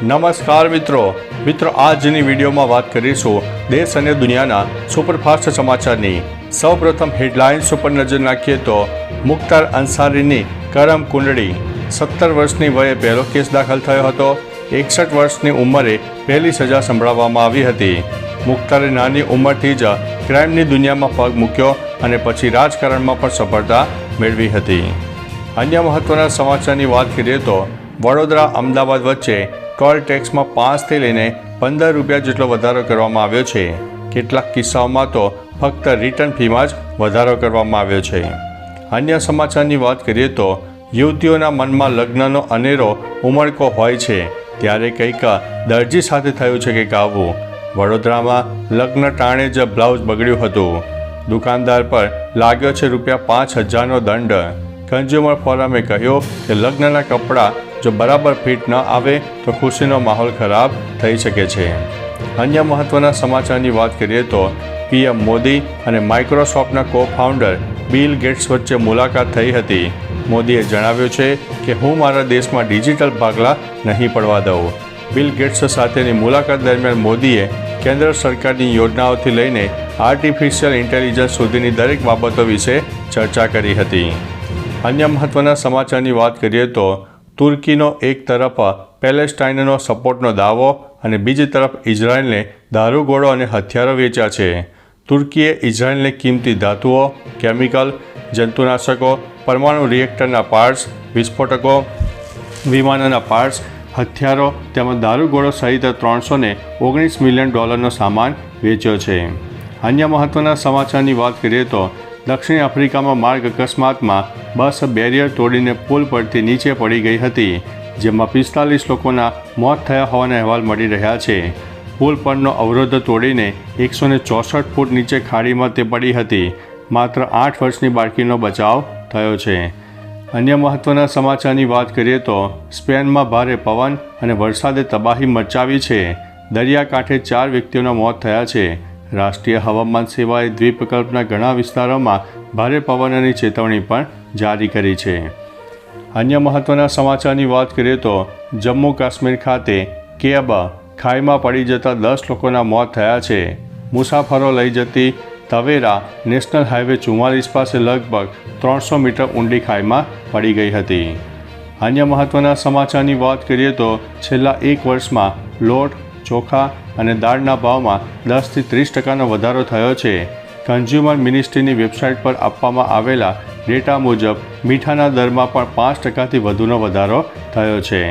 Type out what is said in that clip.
નમસ્કાર મિત્રો આજની વિડીયોમાં વાત કરીશું દેશ અને દુનિયાના સુપરફાસ્ટ સમાચારની। સૌપ્રથમ હેડલાઇન્સ ઉપર નજર નાખીએ તો મુખ્તાર અંસારીની કરમ કુંડળી। 17 વર્ષની વયે પહેલો કેસ દાખલ થયો હતો। 61 વર્ષની ઉંમરે પહેલી સજા સંભળાવવામાં આવી હતી। મુખ્તારે નાની ઉંમરથી જ ક્રાઇમની દુનિયામાં પગ મૂક્યો અને પછી રાજકારણમાં પણ સફળતા મેળવી હતી। અન્ય મહત્વના સમાચારની વાત કરીએ તો વડોદરા અમદાવાદ વચ્ચે ટોલ ટેક્સમાં 5 થી લઈને 15 રૂપિયા જેટલો વધારો કરવામાં આવ્યો છે। કેટલાક કિસ્સાઓમાં તો ફક્ત રિટર્ન ફીમાં જ વધારો કરવામાં આવ્યો છે। અન્ય સમાચારની વાત કરીએ તો યુવતીઓના મનમાં લગ્નનો અનેરો ઉમળકો હોય છે, ત્યારે કંઈક દરજી સાથે થયું છે કે આવું। વડોદરામાં લગ્ન ટાણે જ બ્લાઉઝ બગડ્યું હતું। દુકાનદાર પર લાગ્યો છે ₹5000નો દંડ। કન્ઝ્યુમર ફોરમે કહ્યું કે લગ્નના કપડાં જો બરાબર ફિટ ન આવે તો ખુશીનો માહોલ ખરાબ થઈ શકે છે। અન્ય મહત્વના સમાચારની વાત કરીએ તો પીએમ મોદી અને માઇક્રોસોફ્ટના કો-ફાઉન્ડર બિલ ગેટ્સ વચ્ચે મુલાકાત થઈ હતી। મોદીએ જણાવ્યું છે કે હું મારા દેશમાં ડિજિટલ ભાગલા નહીં પડવા દઉં। બિલ ગેટ્સ સાથેની મુલાકાત દરમિયાન મોદીએ કેન્દ્ર સરકારની યોજનાઓથી લઈને આર્ટિફિશિયલ ઇન્ટેલિજન્સ સુધીની દરેક બાબતો વિશે ચર્ચા કરી હતી। અન્ય મહત્વના સમાચારની વાત કરીએ તો તુર્કીનો એક તરફ પેલેસ્ટાઇનનો સપોર્ટનો દાવો અને બીજી તરફ ઇઝરાયલને દારૂગોળો અને હથિયારો વેચ્યા છે। તુર્કીએ ઇઝરાયલને કિંમતી ધાતુઓ, કેમિકલ, જંતુનાશકો, પરમાણુ રિએક્ટરના પાર્ટ્સ, વિસ્ફોટકો, વિમાનના પાર્ટ્સ, હથિયારો તેમજ દારૂગોળો સહિત $319 મિલિયન સામાન વેચ્યો છે। અન્ય મહત્વના સમાચારની વાત કરીએ તો દક્ષિણ આફ્રિકામાં માર્ગ અકસ્માતમાં બસ બેરિયર તોડીને પુલ પરથી નીચે પડી ગઈ હતી, જેમાં 45 લોકોના મોત થયા હોવાના અહેવાલ મળી રહ્યા છે। પુલ પરનો અવરોધ તોડીને 164 ફૂટ નીચે ખાડીમાં તે પડી હતી। માત્ર 8 વર્ષની બાળકીનો બચાવ થયો છે। અન્ય મહત્વના સમાચારની વાત કરીએ તો સ્પેનમાં ભારે પવન અને વરસાદે તબાહી મચાવી છે। દરિયાકાંઠે 4 વ્યક્તિઓના મોત થયા છે। રાષ્ટ્રીય હવામાન સેવાએ દ્વીપકલ્પના ઘણા વિસ્તારોમાં ભારે પવનની ચેતવણી પણ જારી કરી છે। અન્ય મહત્વના સમાચારની વાત કરીએ તો જમ્મુ કાશ્મીર ખાતે કેબ ખાઈમાં પડી જતા 10 લોકોના મોત થયા છે। મુસાફરો લઈ જતી તવેરા નેશનલ હાઈવે 44 પાસે લગભગ 300 મીટર ઊંડી ખાઈમાં પડી ગઈ હતી। અન્ય મહત્વના સમાચારની વાત કરીએ તો છેલ્લા 1 વર્ષમાં લોટ, ચોખા અને દાળના ભાવમાં 10 થી 30% વધારો થયો છે। કન્ઝ્યુમર મિનિસ્ટ્રીની વેબસાઇટ પર આપવામાં આવેલા ડેટા મુજબ મીઠાના દરમાં પણ 5%થી વધુનો વધારો થયો છે।